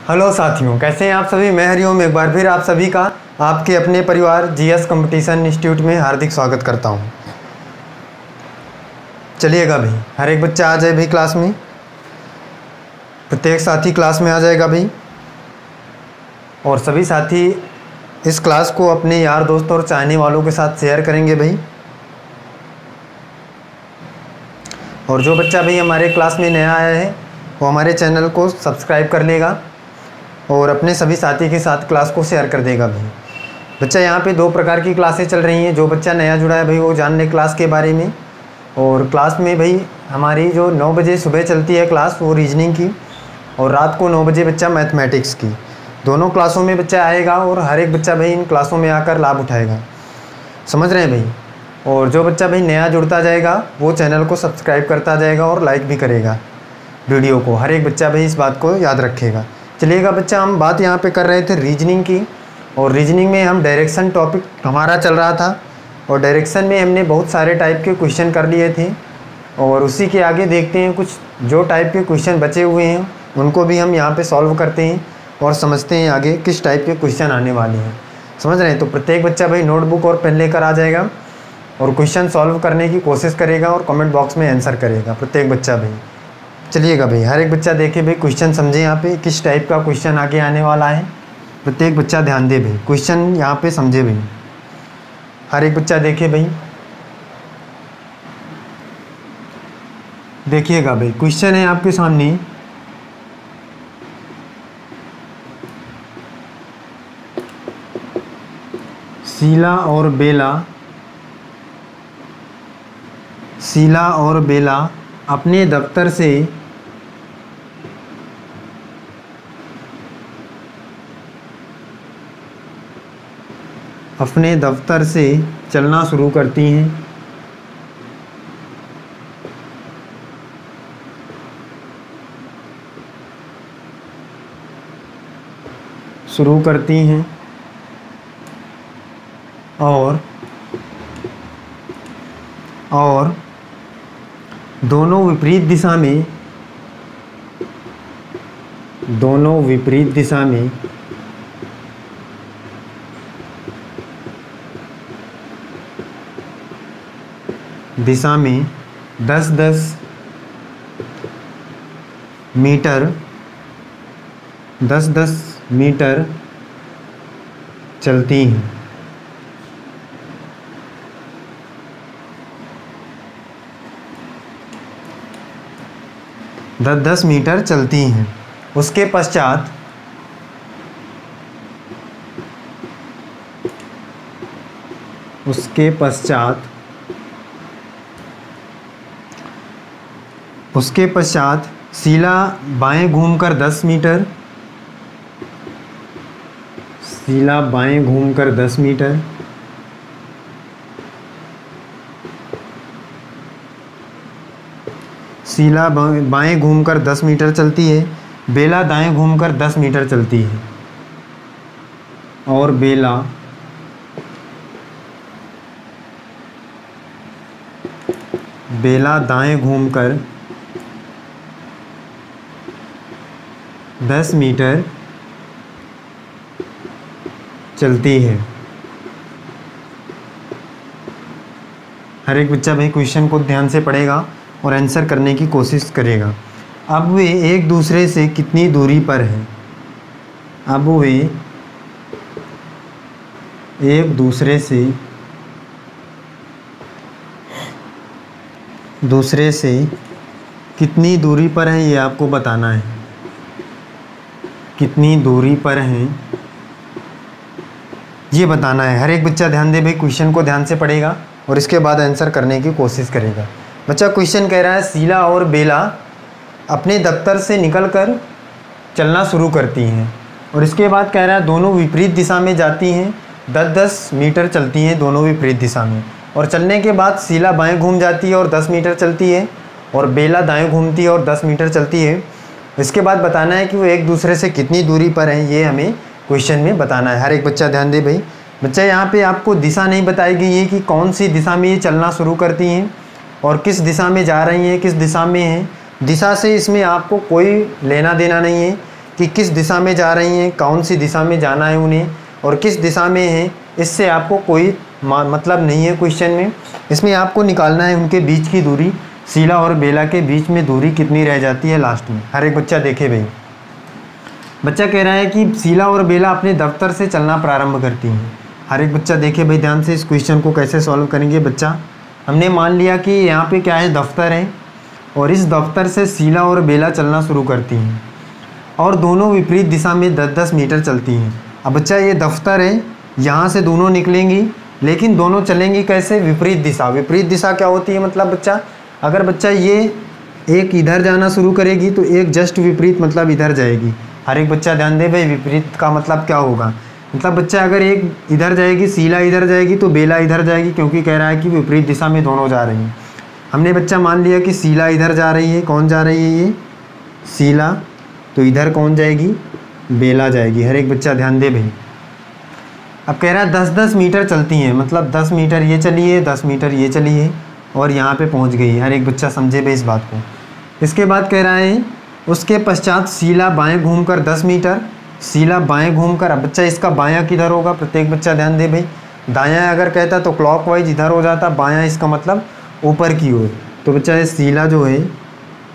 Hello साथियों, कैसे हैं आप सभी। मैं हरिओम एक बार फिर आप सभी का आपके अपने परिवार जीएस कंपटीशन इंस्टीट्यूट में हार्दिक स्वागत करता हूं। चलिएगा भाई, हर एक बच्चा आ जाए भाई क्लास में, प्रत्येक साथी क्लास में आ जाएगा भाई। और सभी साथी इस क्लास को अपने यार दोस्त और चाहने वालों के साथ शेयर करेंगे भाई। और जो बच्चा भाई हमारे क्लास में नया आया है वो हमारे चैनल को सब्सक्राइब कर लेगा और अपने सभी साथी के साथ क्लास को शेयर कर देगा भाई। बच्चा यहाँ पे दो प्रकार की क्लासें चल रही हैं। जो बच्चा नया जुड़ा है भाई वो जान ले क्लास के बारे में। और क्लास में भाई हमारी जो 9 बजे सुबह चलती है क्लास वो रीजनिंग की, और रात को 9 बजे बच्चा मैथमेटिक्स की। दोनों क्लासों में बच्चा आएगा और हर एक बच्चा भाई इन क्लासों में आकर लाभ उठाएगा। समझ रहे हैं भाई। और जो बच्चा भाई नया जुड़ता जाएगा वो चैनल को सब्सक्राइब करता जाएगा और लाइक भी करेगा वीडियो को। हर एक बच्चा भाई इस बात को याद रखेगा। चलिएगा बच्चा, हम बात यहाँ पे कर रहे थे रीजनिंग की, और रीजनिंग में हम डायरेक्शन टॉपिक हमारा चल रहा था। और डायरेक्शन में हमने बहुत सारे टाइप के क्वेश्चन कर लिए थे, और उसी के आगे देखते हैं कुछ जो टाइप के क्वेश्चन बचे हुए हैं उनको भी हम यहाँ पे सॉल्व करते हैं और समझते हैं आगे किस टाइप के क्वेश्चन आने वाले हैं। समझ रहे हैं। तो प्रत्येक बच्चा भाई नोटबुक और पेन लेकर आ जाएगा और क्वेश्चन सॉल्व करने की कोशिश करेगा और कमेंट बॉक्स में आंसर करेगा प्रत्येक बच्चा भाई। चलिएगा भाई, हर एक बच्चा देखे भाई, क्वेश्चन समझे यहाँ पे किस टाइप का क्वेश्चन आगे आने वाला है। प्रत्येक बच्चा ध्यान दे भाई, क्वेश्चन यहाँ पे समझे भाई। हर एक बच्चा देखे भाई, देखिएगा भाई। क्वेश्चन है आपके सामने, शीला और बेला अपने दफ्तर से चलना शुरू करती हैं। और दोनों विपरीत दिशा में दिशा में 10-10 मीटर चलती हैं। 10-10 मीटर चलती हैं। उसके पश्चात शीला बाएं घूमकर 10 मीटर शीला बाएं घूमकर 10 मीटर चलती है। बेला दाएं घूमकर 10 मीटर चलती है। और बेला दाएं घूमकर 10 मीटर चलती है। हर एक बच्चा भाई क्वेश्चन को ध्यान से पढ़ेगा और आंसर करने की कोशिश करेगा। अब वे एक दूसरे से कितनी दूरी पर हैं? दूसरे से कितनी दूरी पर हैं ये आपको बताना है। कितनी दूरी पर हैं ये बताना है। हर एक बच्चा ध्यान दे भाई, क्वेश्चन को ध्यान से पढ़ेगा और इसके बाद आंसर करने की कोशिश करेगा। बच्चा क्वेश्चन कह रहा है शीला और बेला अपने दफ्तर से निकलकर चलना शुरू करती हैं, और इसके बाद कह रहा है दोनों विपरीत दिशा में जाती हैं। 10-10 मीटर चलती हैं दोनों विपरीत दिशा में, और चलने के बाद शीला बाएं घूम जाती है और 10 मीटर चलती है, और बेला दाएं घूमती है और 10 मीटर चलती है। इसके बाद बताना है कि वो एक दूसरे से कितनी दूरी पर हैं, ये हमें क्वेश्चन में बताना है। हर एक बच्चा ध्यान दे भाई। बच्चा यहाँ पे आपको दिशा नहीं बताई गई है कि कौन सी दिशा में ये चलना शुरू करती हैं और किस दिशा में जा रही हैं, किस दिशा में हैं। दिशा से इसमें आपको कोई लेना देना नहीं है कि किस दिशा में जा रही हैं, कौन सी दिशा में जाना है उन्हें और किस दिशा में है, इससे आपको कोई मतलब नहीं है क्वेश्चन में। इसमें आपको निकालना है उनके बीच की दूरी, शीला और बेला के बीच में दूरी कितनी रह जाती है लास्ट में। हर एक बच्चा देखे भाई। बच्चा कह रहा है कि शीला और बेला अपने दफ्तर से चलना प्रारंभ करती हैं। हर एक बच्चा देखे भाई ध्यान से, इस क्वेश्चन को कैसे सॉल्व करेंगे बच्चा। हमने मान लिया कि यहाँ पे क्या है, दफ्तर है और इस दफ्तर से शीला और बेला चलना शुरू करती हैं और दोनों विपरीत दिशा में 10-10 मीटर चलती हैं। अब बच्चा ये दफ्तर है, यहाँ से दोनों निकलेंगी लेकिन दोनों चलेंगी कैसे, विपरीत दिशा। विपरीत दिशा क्या होती है, मतलब बच्चा अगर बच्चा ये एक इधर जाना शुरू करेगी तो एक जस्ट विपरीत मतलब इधर जाएगी। हर एक बच्चा ध्यान दे भाई, विपरीत का मतलब क्या होगा, मतलब बच्चा अगर एक इधर जाएगी, शीला इधर जाएगी तो बेला इधर जाएगी, क्योंकि कह रहा है कि विपरीत दिशा में दोनों जा रही हैं। हमने बच्चा मान लिया कि शीला इधर जा रही है, कौन जा रही है, ये शीला, तो इधर कौन जाएगी, बेला जाएगी। हर एक बच्चा ध्यान दे भाई। अब कह रहा है 10-10 मीटर चलती हैं, मतलब 10 मीटर ये चली है, 10 मीटर ये चली है और यहाँ पे पहुँच गई है। हर एक बच्चा समझे भाई इस बात को। इसके बाद कह रहा है उसके पश्चात शीला बाएं घूमकर 10 मीटर, शीला बाएं घूमकर, अब बच्चा इसका बायां किधर होगा, प्रत्येक बच्चा ध्यान दे भाई। दायां अगर कहता तो क्लॉकवाइज इधर हो जाता, बायां इसका मतलब ऊपर की ओर। तो बच्चा ये शीला जो है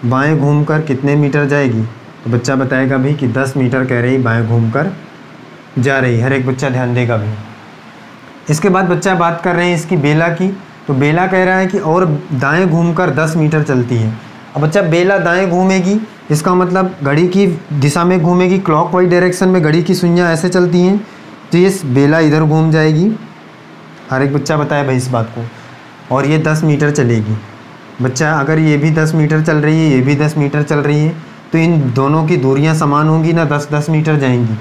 बाएं घूमकर कितने मीटर जाएगी, तो बच्चा बताएगा भाई कि 10 मीटर कह रही बाएं घूमकर जा रही। हर एक बच्चा ध्यान देगा भाई। इसके बाद बच्चा बात कर रहे हैं इसकी बेला की, तो बेला कह रहा है कि और दाएं घूमकर 10 मीटर चलती है। अब बच्चा बेला दाएं घूमेगी, इसका मतलब घड़ी की दिशा में घूमेगी, क्लॉकवाइज डायरेक्शन में घड़ी की सुइयाँ ऐसे चलती हैं, तो ये बेला इधर घूम जाएगी। हर एक बच्चा बताए भाई इस बात को। और ये 10 मीटर चलेगी। बच्चा अगर ये भी 10 मीटर चल रही है, ये भी 10 मीटर चल रही है, तो इन दोनों की दूरियां समान होंगी ना, 10-10 मीटर जाएंगी।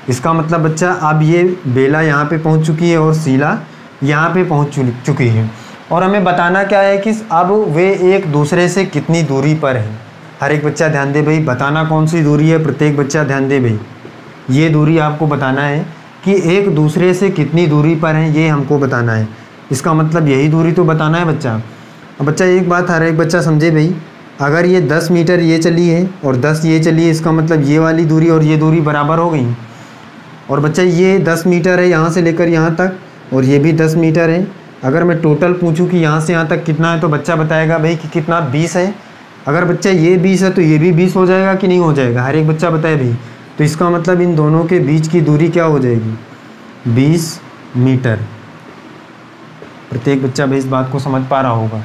इसका मतलब बच्चा अब ये बेला यहाँ पे पहुँच चुकी है और शीला यहाँ पे पहुँच चुकी है और हमें बताना क्या है कि अब वे एक दूसरे से कितनी दूरी पर हैं। हर एक बच्चा ध्यान दे भाई, बताना कौन सी दूरी है, प्रत्येक बच्चा ध्यान दे भाई। ये दूरी आपको बताना है कि एक दूसरे से कितनी दूरी पर हैं, ये हमको बताना है। इसका मतलब यही दूरी तो बताना है बच्चा। अब बच्चा एक बात हर एक बच्चा समझे भाई, अगर ये 10 मीटर ये चली है और 10 ये चली है, इसका मतलब ये वाली दूरी और ये दूरी बराबर हो गई। और बच्चा ये 10 मीटर है यहाँ से लेकर यहाँ तक और ये भी 10 मीटर है। अगर मैं टोटल पूछूं कि यहाँ से यहाँ तक कितना है, तो बच्चा बताएगा भाई कि कितना, 20 है। अगर बच्चा ये 20 है तो ये भी 20 हो जाएगा कि नहीं हो जाएगा, हर एक बच्चा बताए भाई। तो इसका मतलब इन दोनों के बीच की दूरी क्या हो जाएगी, 20 मीटर। प्रत्येक बच्चा भाई इस बात को समझ पा रहा होगा।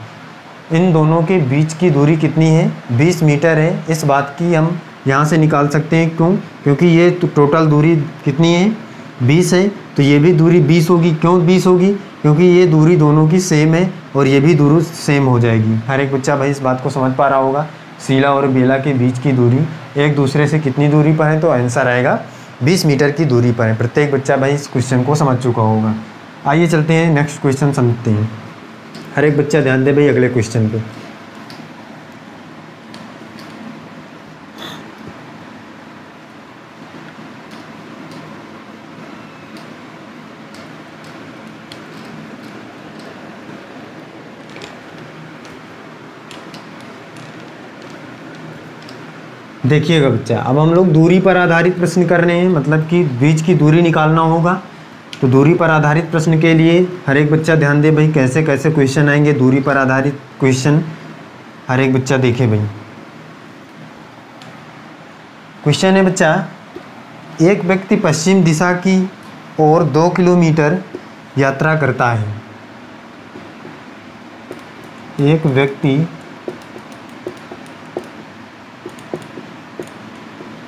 इन दोनों के बीच की दूरी कितनी है, 20 मीटर है। इस बात की हम यहाँ से निकाल सकते हैं, क्यों, क्योंकि ये तो टोटल दूरी कितनी है, 20 है, तो ये भी दूरी 20 होगी। क्यों 20 होगी, क्योंकि ये दूरी दोनों की सेम है और ये भी दूरी सेम हो जाएगी। हर एक बच्चा भाई इस बात को समझ पा रहा होगा। शीला और बेला के बीच की दूरी एक दूसरे से कितनी दूरी पर है, तो आंसर आएगा 20 मीटर की दूरी पर है। प्रत्येक बच्चा भाई इस क्वेश्चन को समझ चुका होगा। आइए चलते हैं नेक्स्ट क्वेश्चन समझते हैं। हर एक बच्चा ध्यान दे भाई अगले क्वेश्चन पे। देखिएगा बच्चा, अब हम लोग दूरी पर आधारित प्रश्न कर रहे हैं, मतलब कि बीच की दूरी निकालना होगा। तो दूरी पर आधारित प्रश्न के लिए हर एक बच्चा ध्यान दे भाई, कैसे कैसे क्वेश्चन आएंगे दूरी पर आधारित क्वेश्चन। हर एक बच्चा देखे भाई। क्वेश्चन है बच्चा, एक व्यक्ति पश्चिम दिशा की ओर 2 किलोमीटर यात्रा करता है। एक व्यक्ति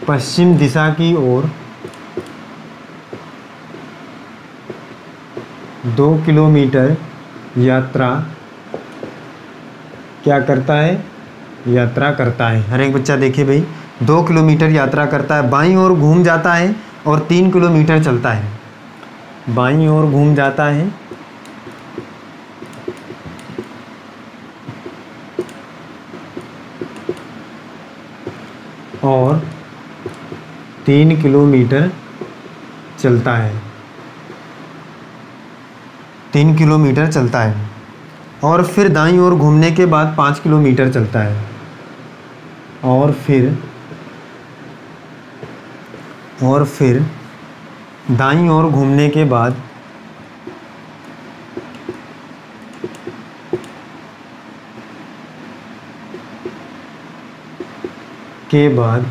पश्चिम दिशा की ओर 2 किलोमीटर यात्रा क्या करता है, यात्रा करता है। हर एक बच्चा देखिए भाई, 2 किलोमीटर यात्रा करता है, बाईं ओर घूम जाता है और 3 किलोमीटर चलता है। बाईं ओर घूम जाता है और 3 किलोमीटर चलता है। 3 किलोमीटर चलता है और फिर दाईं ओर घूमने के बाद 5 किलोमीटर चलता है और फिर और फिर दाईं ओर घूमने के बाद के बाद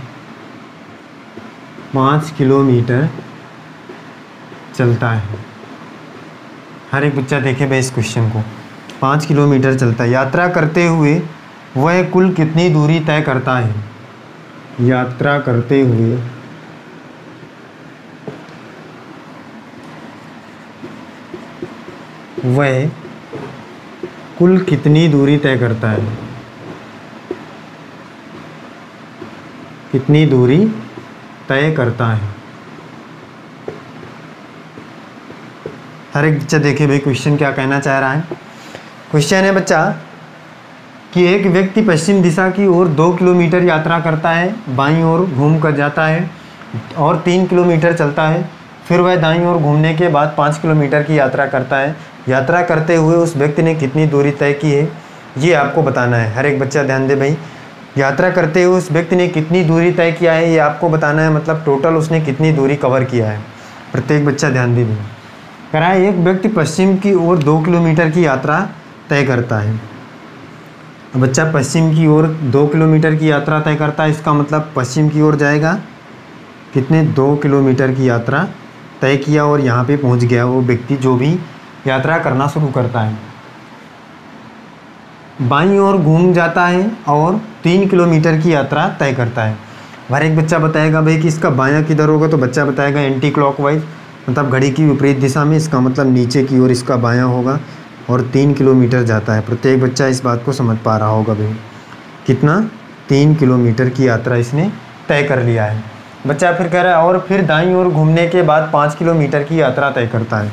5 किलोमीटर चलता है। हर एक बच्चा देखे भाई इस क्वेश्चन को। 5 किलोमीटर चलता है। यात्रा करते हुए वह कुल कितनी दूरी तय करता है? यात्रा करते हुए वह कुल कितनी दूरी तय करता है? कितनी दूरी तय करता है? हर एक बच्चा देखे भाई क्वेश्चन क्या कहना चाह रहा है। क्वेश्चन है बच्चा कि एक व्यक्ति पश्चिम दिशा की ओर 2 किलोमीटर यात्रा करता है, बाईं ओर घूम कर जाता है और 3 किलोमीटर चलता है। फिर वह दाईं ओर घूमने के बाद 5 किलोमीटर की यात्रा करता है। यात्रा करते हुए उस व्यक्ति ने कितनी दूरी तय की है, ये आपको बताना है। हर एक बच्चा ध्यान दे भाई, यात्रा करते हुए उस व्यक्ति ने कितनी दूरी तय किया है, ये आपको बताना है। मतलब टोटल उसने कितनी दूरी कवर किया है, प्रत्येक बच्चा ध्यान दे भाई। कह रहा है एक व्यक्ति पश्चिम की ओर 2 किलोमीटर की यात्रा तय करता है। बच्चा पश्चिम की ओर 2 किलोमीटर की यात्रा तय करता है, इसका मतलब पश्चिम की ओर जाएगा। कितने 2 किलोमीटर की यात्रा तय किया और यहाँ पे पहुँच गया वो व्यक्ति जो भी यात्रा करना शुरू करता है। बाईं ओर घूम जाता है और 3 किलोमीटर की यात्रा तय करता है। हर एक बच्चा बताएगा भाई कि इसका बायां किधर होगा, तो बच्चा बताएगा एंटी क्लॉकवाइज, मतलब घड़ी की विपरीत दिशा में। इसका मतलब नीचे की ओर इसका बायां होगा और 3 किलोमीटर जाता है। प्रत्येक बच्चा इस बात को समझ पा रहा होगा भाई। कितना 3 किलोमीटर की यात्रा इसने तय कर लिया है। बच्चा फिर कह रहा है और फिर दाईं ओर घूमने के बाद 5 किलोमीटर की यात्रा तय करता है।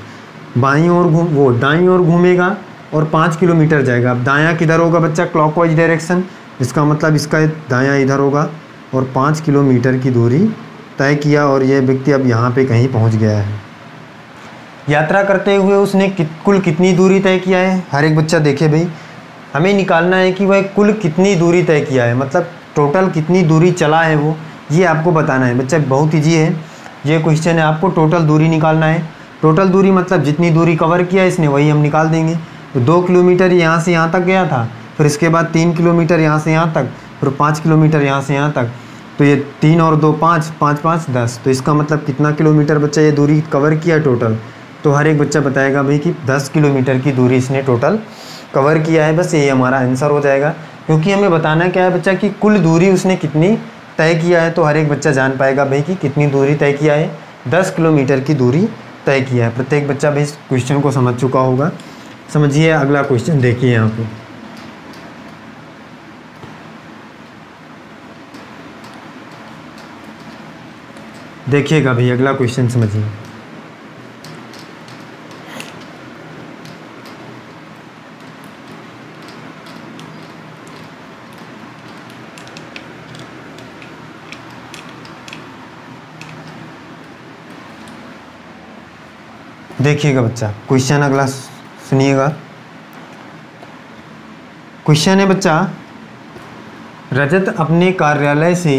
बाईं ओर वो दाईं ओर घूमेगा और 5 किलोमीटर जाएगा। अब दायां किधर होगा बच्चा? क्लॉकवाइज डायरेक्शन, इसका मतलब इसका दायां इधर होगा और 5 किलोमीटर की दूरी तय किया और यह व्यक्ति अब यहाँ पे कहीं पहुँच गया है। यात्रा करते हुए उसने कुल कितनी दूरी तय किया है? हर एक बच्चा देखे भाई, हमें निकालना है कि वह कुल कितनी दूरी तय किया है, मतलब टोटल कितनी दूरी चला है वो, ये आपको बताना है। बच्चा बहुत ईजी है ये क्वेश्चन है, आपको टोटल दूरी निकालना है। टोटल दूरी मतलब जितनी दूरी कवर किया इसने वही हम निकाल देंगे। तो 2 किलोमीटर यहाँ से यहाँ तक गया था, फिर इसके बाद 3 किलोमीटर यहाँ से यहाँ तक, फिर 5 किलोमीटर यहाँ से यहाँ तक। तो ये 3 और 2 5, 5 5 10, तो इसका मतलब कितना किलोमीटर बच्चा ये दूरी कवर किया टोटल? तो हर एक बच्चा बताएगा भाई कि 10 किलोमीटर की दूरी इसने टोटल कवर किया है। बस यही हमारा आंसर हो जाएगा, क्योंकि हमें बताना क्या है बच्चा कि कुल दूरी उसने कितनी तय किया है। तो हर एक बच्चा जान पाएगा भाई कि कितनी दूरी तय किया है, 10 किलोमीटर की दूरी तय किया है। प्रत्येक बच्चा भाई इस क्वेश्चन को समझ चुका होगा। समझिए अगला क्वेश्चन देखिए यहाँ पे। देखिएगा भाई अगला क्वेश्चन समझिए। देखिएगा बच्चा क्वेश्चन अगला सुनिएगा। क्वेश्चन है बच्चा, रजत अपने कार्यालय से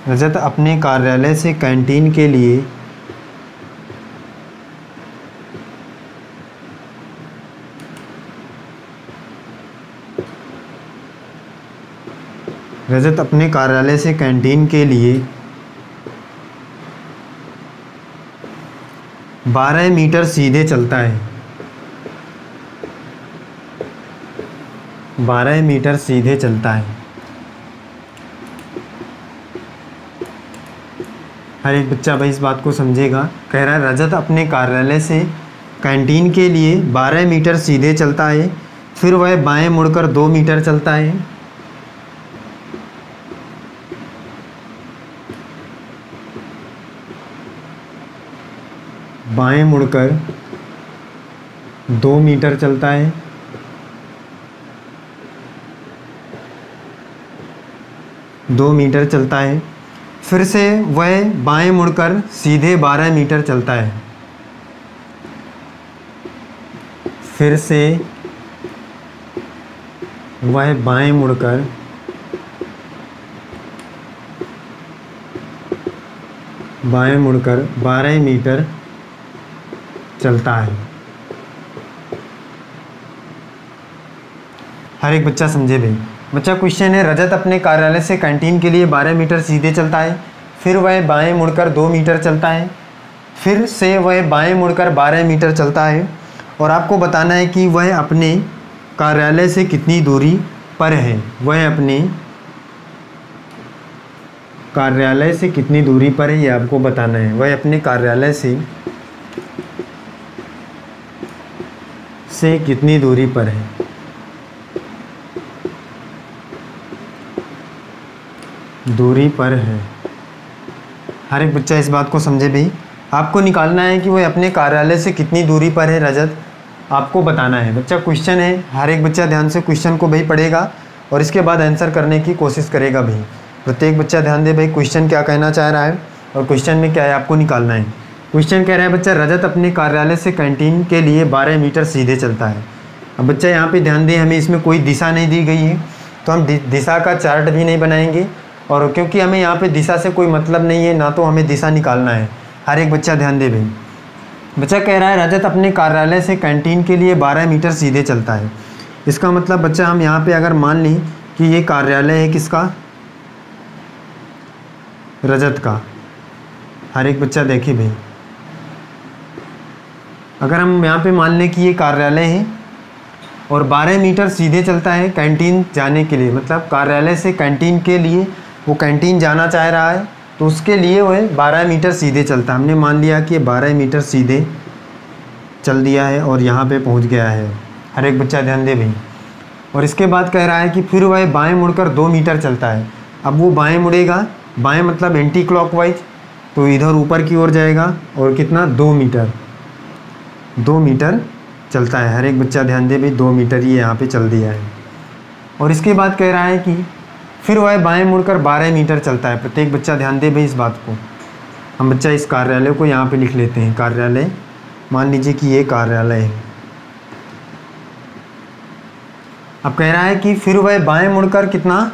रजत अपने कार्यालय से कैंटीन के लिए रजत अपने कार्यालय से कैंटीन के लिए 12 मीटर सीधे चलता है। 12 मीटर सीधे चलता है। हर एक बच्चा भाई इस बात को समझेगा। कह रहा है रजत अपने कार्यालय से कैंटीन के लिए 12 मीटर सीधे चलता है, फिर वह बाएं मुड़कर 2 मीटर चलता है। बाएं मुड़कर 2 मीटर चलता है। फिर से वह बाएं मुड़कर सीधे 12 मीटर चलता है। फिर से वह बाएं मुड़कर बाएं मुड़कर 12 मीटर चलता है। हर एक बच्चा समझे भाई। बच्चा क्वेश्चन है, रजत अपने कार्यालय से कैंटीन के लिए 12 मीटर सीधे चलता है, फिर वह बाएं मुड़कर 2 मीटर चलता है, फिर से वह बाएं मुड़कर 12 मीटर चलता है, और आपको बताना है कि वह अपने कार्यालय से कितनी दूरी पर है। वह अपने कार्यालय से कितनी दूरी पर है, ये आपको बताना है। वह अपने कार्यालय से कितनी दूरी पर है। दूरी पर है। हर एक बच्चा इस बात को समझे भाई। आपको निकालना है कि वह अपने कार्यालय से कितनी दूरी पर है रजत, आपको बताना है। बच्चा क्वेश्चन है, हर एक बच्चा ध्यान से क्वेश्चन को भाई पढ़ेगा और इसके बाद आंसर करने की कोशिश करेगा भाई। प्रत्येक बच्चा ध्यान दे भाई, क्वेश्चन क्या कहना चाह रहा है और क्वेश्चन में क्या है आपको निकालना है। क्वेश्चन कह रहा है बच्चा, रजत अपने कार्यालय से कैंटीन के लिए 12 मीटर सीधे चलता है। अब बच्चा यहाँ पे ध्यान दें, हमें इसमें कोई दिशा नहीं दी गई है, तो हम दिशा का चार्ट भी नहीं बनाएंगे, और क्योंकि हमें यहाँ पे दिशा से कोई मतलब नहीं है, ना तो हमें दिशा निकालना है। हर एक बच्चा ध्यान दे भाई। बच्चा कह रहा है, रजत अपने कार्यालय से कैंटीन के लिए 12 मीटर सीधे चलता है। इसका मतलब बच्चा हम यहाँ पे अगर मान लें कि ये कार्यालय है किसका, रजत का। हर एक बच्चा देखिए भाई, अगर हम यहाँ पे मान लें कि ये कार्यालय है और 12 मीटर सीधे चलता है कैंटीन जाने के लिए, मतलब कार्यालय से कैंटीन के लिए वो कैंटीन जाना चाह रहा है, तो उसके लिए वो 12 मीटर सीधे चलता है। हमने मान लिया कि ये 12 मीटर सीधे चल दिया है और यहाँ पे पहुँच गया है। हर एक बच्चा ध्यान दे भाई। और इसके बाद कह रहा है कि फिर वह बाएं मुड़कर 2 मीटर चलता है। अब वो बाएं मुड़ेगा, बाएं मतलब एंटी क्लॉकवाइज, तो इधर ऊपर की ओर जाएगा और कितना 2 मीटर चलता है। हर एक बच्चा ध्यान दे भाई, 2 मीटर ये यहाँ पे चल दिया है। और इसके बाद कह रहा है कि फिर वह बाएं मुड़कर 12 मीटर चलता है। प्रत्येक बच्चा ध्यान दे भाई इस बात को। हम बच्चा इस कार्यालय को यहाँ पे लिख लेते हैं, कार्यालय। मान लीजिए कि ये कार्यालय है। अब कह रहा है कि फिर वह बाएं मुड़कर कितना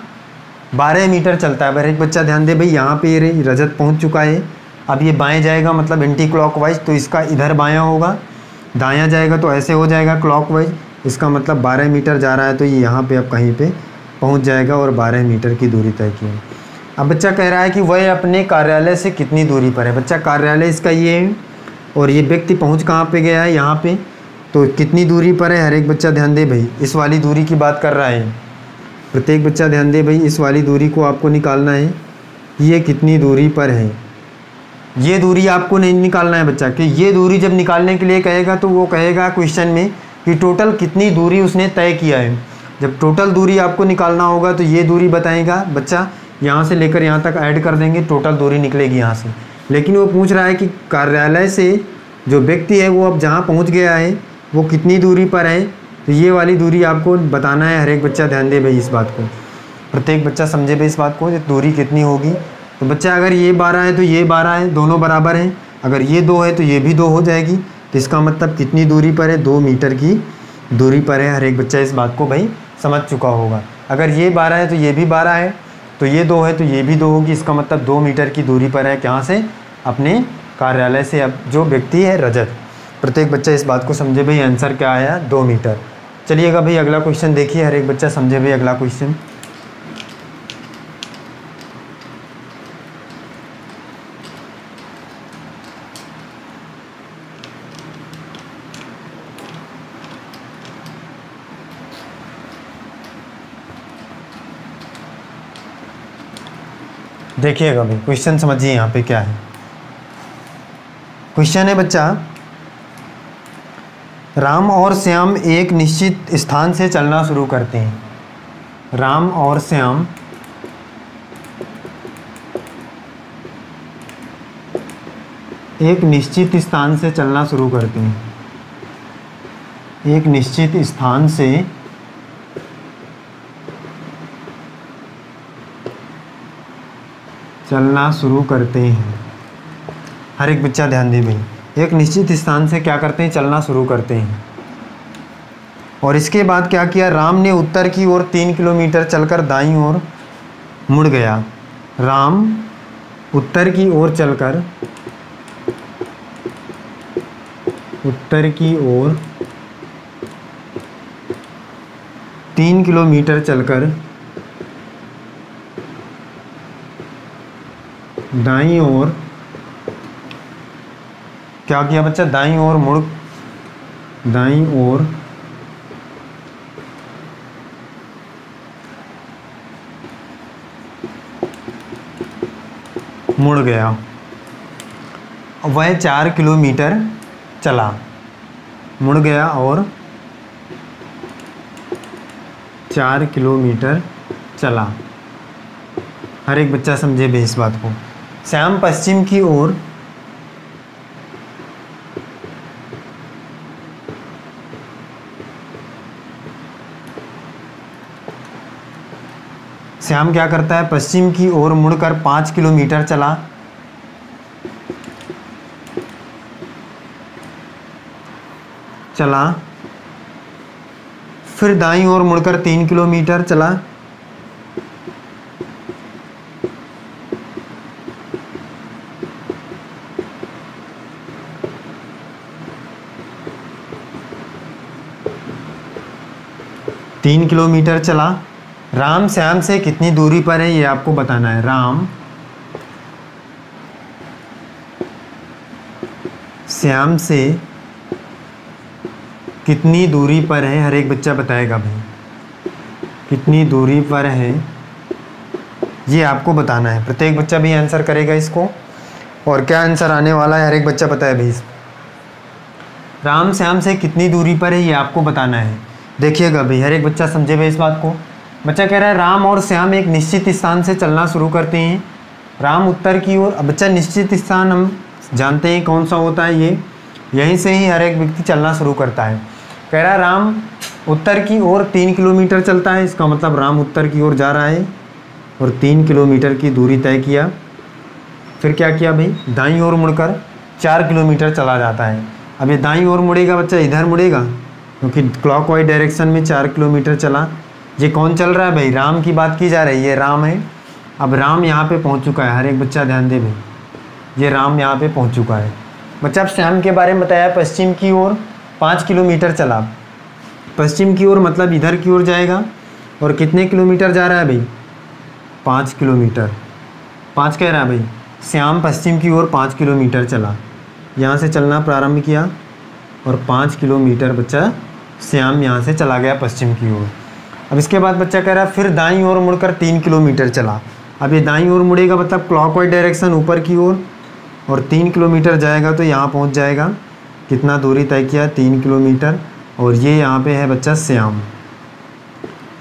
12 मीटर चलता है। हर एक बच्चा ध्यान दे भाई, यहाँ पे ये रजत पहुँच चुका है। अब ये बाएं जाएगा मतलब एंटी क्लॉकवाइज, तो इसका इधर बायां होगा, दायां जाएगा तो ऐसे हो जाएगा क्लॉकवाइज। इसका मतलब 12 मीटर जा रहा है, तो ये यहाँ पे अब कहीं पे पहुँच जाएगा और 12 मीटर की दूरी तय की है। अब बच्चा कह रहा है कि वह अपने कार्यालय से कितनी दूरी पर है। बच्चा कार्यालय इसका ये है और ये व्यक्ति पहुँच कहाँ पे गया है, यहाँ पे, तो कितनी दूरी पर है। हर एक बच्चा ध्यान दे भाई, इस वाली दूरी की बात कर रहा है। प्रत्येक बच्चा ध्यान दे भाई, इस वाली दूरी को आपको निकालना है, ये कितनी दूरी पर है। ये दूरी आपको नहीं निकालना है बच्चा, कि ये दूरी जब निकालने के लिए कहेगा तो वो कहेगा क्वेश्चन में कि टोटल कितनी दूरी उसने तय किया है। जब टोटल दूरी आपको निकालना होगा तो ये दूरी बताएगा बच्चा, यहाँ से लेकर यहाँ तक ऐड कर देंगे, टोटल दूरी निकलेगी यहाँ से। लेकिन वो पूछ रहा है कि कार्यालय से जो व्यक्ति है वो अब जहाँ पहुँच गया है वो कितनी दूरी पर है, तो ये वाली दूरी आपको बताना है। हर एक बच्चा ध्यान दे भाई इस बात को। प्रत्येक बच्चा समझे भाई इस बात को, दूरी कितनी होगी। तो बच्चा अगर ये 12 है तो ये 12 है, दोनों बराबर हैं। अगर ये 2 है तो ये भी 2 हो जाएगी, तो इसका मतलब कितनी दूरी पर है, 2 मीटर की दूरी पर है। हर एक बच्चा इस बात को भाई समझ चुका होगा। अगर ये 12 है तो ये भी 12 है, तो ये 2 है तो ये भी 2 होगी। इसका मतलब 2 मीटर की दूरी पर है, कहाँ से, अपने कार्यालय से। अब जो व्यक्ति है रजत। प्रत्येक बच्चा इस बात को समझे भाई, आंसर क्या आया, 2 मीटर। चलिएगा भाई अगला क्वेश्चन देखिए। हर एक बच्चा समझे भाई अगला क्वेश्चन। देखिएगा भाई क्वेश्चन समझिए यहाँ पे क्या है। क्वेश्चन है बच्चा, राम और श्याम एक निश्चित स्थान से चलना शुरू करते हैं। राम और श्याम एक निश्चित स्थान से चलना शुरू करते हैं। एक निश्चित स्थान से चलना शुरू करते हैं। हर एक बच्चा ध्यान दे भाई, एक निश्चित स्थान से क्या करते हैं, चलना शुरू करते हैं। और इसके बाद क्या किया, राम ने उत्तर की ओर 3 किलोमीटर चलकर दाईं ओर मुड़ गया। राम उत्तर की ओर चलकर 3 किलोमीटर चलकर दाईं ओर क्या किया बच्चा, दाईं ओर मुड़ गया। वह 4 किलोमीटर चला, मुड़ गया और 4 किलोमीटर चला। हर एक बच्चा समझे भी इस बात को। श्याम पश्चिम की ओर श्याम क्या करता है, पश्चिम की ओर मुड़कर 5 किलोमीटर चला, फिर दाईं ओर मुड़कर 3 किलोमीटर चला, चला। राम श्याम से कितनी दूरी पर है ये आपको बताना है। राम श्याम से कितनी दूरी पर है, हर एक बच्चा बताएगा भाई कितनी दूरी पर है ये आपको बताना है। प्रत्येक बच्चा भी आंसर करेगा इसको, और क्या आंसर आने वाला है हर एक बच्चा बताए भाई। राम श्याम से कितनी दूरी पर है ये आपको बताना है। देखिएगा भाई, हर एक बच्चा समझे भाई इस बात को। बच्चा कह रहा है राम और श्याम एक निश्चित स्थान से चलना शुरू करते हैं। राम उत्तर की ओर, बच्चा निश्चित स्थान हम जानते हैं कौन सा होता है, ये यहीं से ही हर एक व्यक्ति चलना शुरू करता है। कह रहा है राम उत्तर की ओर 3 किलोमीटर चलता है, इसका मतलब राम उत्तर की ओर जा रहा है और 3 किलोमीटर की दूरी तय किया। फिर क्या किया भाई, दाईं ओर मुड़कर 4 किलोमीटर चला जाता है। अब ये दाईं ओर मुड़ेगा बच्चा, इधर मुड़ेगा क्योंकि क्लॉकवाइज डायरेक्शन में 4 किलोमीटर चला। ये कौन चल रहा है भाई, राम की बात की जा रही है, राम है। अब राम यहाँ पे पहुँच चुका है, हर एक बच्चा ध्यान दे भाई, ये राम यहाँ पे पहुँच चुका है। बच्चा अब श्याम के बारे में बताया, पश्चिम की ओर 5 किलोमीटर चला। पश्चिम की ओर मतलब इधर की ओर जाएगा, और कितने किलोमीटर जा रहा है भाई, 5 किलोमीटर। 5 कह रहा है भाई, श्याम पश्चिम की ओर 5 किलोमीटर चला, यहाँ से चलना प्रारंभ किया और 5 किलोमीटर बच्चा श्याम यहाँ से चला गया पश्चिम की ओर। अब इसके बाद बच्चा कह रहा है फिर दाईं ओर मुड़कर 3 किलोमीटर चला। अब ये दाईं ओर मुड़ेगा मतलब क्लॉकवाइज डायरेक्शन ऊपर की ओर, और 3 किलोमीटर जाएगा तो यहाँ पहुँच जाएगा। कितना दूरी तय किया, 3 किलोमीटर, और ये यहाँ पे है बच्चा श्याम।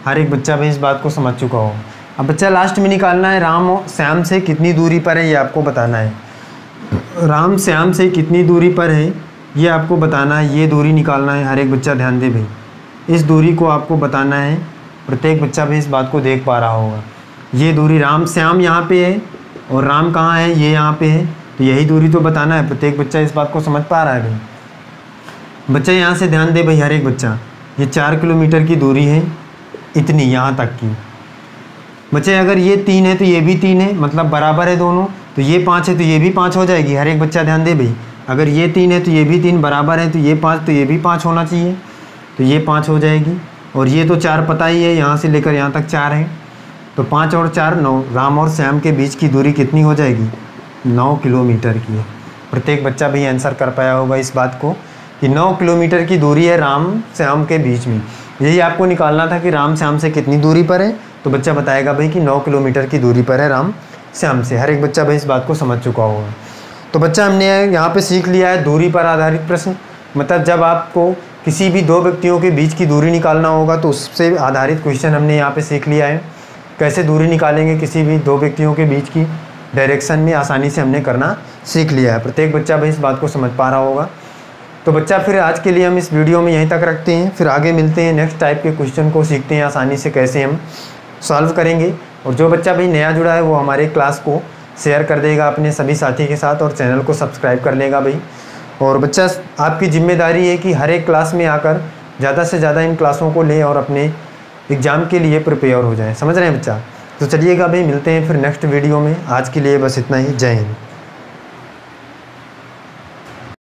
हर एक बच्चा भी इस बात को समझ चुका हो। अब बच्चा लास्ट में निकालना है राम और श्याम से कितनी दूरी पर है ये आपको बताना है। राम श्याम से कितनी दूरी पर है ये आपको बताना है, ये दूरी निकालना है। हर एक बच्चा ध्यान दे भाई, इस दूरी को आपको बताना है। प्रत्येक बच्चा भी इस बात को देख पा रहा होगा। ये दूरी, राम श्याम यहाँ पे है और राम कहाँ है, ये यहाँ पे है, तो यही दूरी तो बताना है। प्रत्येक बच्चा इस बात को समझ पा रहा है भाई। बच्चा यहाँ से ध्यान दे भाई, हर एक बच्चा, ये 4 किलोमीटर की दूरी है, इतनी यहाँ तक की। बच्चे अगर ये 3 है तो ये भी 3 है, मतलब बराबर है दोनों, तो ये 5 है तो ये भी 5 हो जाएगी। हर एक बच्चा ध्यान दे भाई, अगर ये 3 है तो ये भी 3 बराबर है, तो ये 5 तो ये भी 5 होना चाहिए, तो ये 5 हो जाएगी। और ये तो 4 पता ही है, यहाँ से लेकर यहाँ तक 4 है, तो 5 और 4 9। राम और श्याम के बीच की दूरी कितनी हो जाएगी, 9 किलोमीटर की है। प्रत्येक बच्चा भी आंसर कर पाया होगा इस बात को कि 9 किलोमीटर की दूरी है राम श्याम के बीच में। यही आपको निकालना था कि राम श्याम से कितनी दूरी पर है, तो बच्चा बताएगा भाई कि 9 किलोमीटर की दूरी पर है राम श्याम से। हर एक बच्चा भाई इस बात को समझ चुका होगा। तो बच्चा हमने यहाँ पे सीख लिया है दूरी पर आधारित प्रश्न, मतलब जब आपको किसी भी 2 व्यक्तियों के बीच की दूरी निकालना होगा तो उससे आधारित क्वेश्चन हमने यहाँ पे सीख लिया है। कैसे दूरी निकालेंगे किसी भी 2 व्यक्तियों के बीच की डायरेक्शन में, आसानी से हमने करना सीख लिया है। प्रत्येक बच्चा भाई इस बात को समझ पा रहा होगा। तो बच्चा फिर आज के लिए हम इस वीडियो में यहीं तक रखते हैं, फिर आगे मिलते हैं, नेक्स्ट टाइप के क्वेश्चन को सीखते हैं आसानी से कैसे हम सॉल्व करेंगे। और जो बच्चा भाई नया जुड़ा है वो हमारे क्लास को शेयर कर देगा अपने सभी साथी के साथ, और चैनल को सब्सक्राइब कर लेगा भाई। और बच्चा आपकी जिम्मेदारी है कि हर एक क्लास में आकर ज़्यादा से ज़्यादा इन क्लासों को लें और अपने एग्ज़ाम के लिए प्रिपेयर हो जाएं। समझ रहे हैं बच्चा? तो चलिएगा भाई, मिलते हैं फिर नेक्स्ट वीडियो में। आज के लिए बस इतना ही। जय हिंद।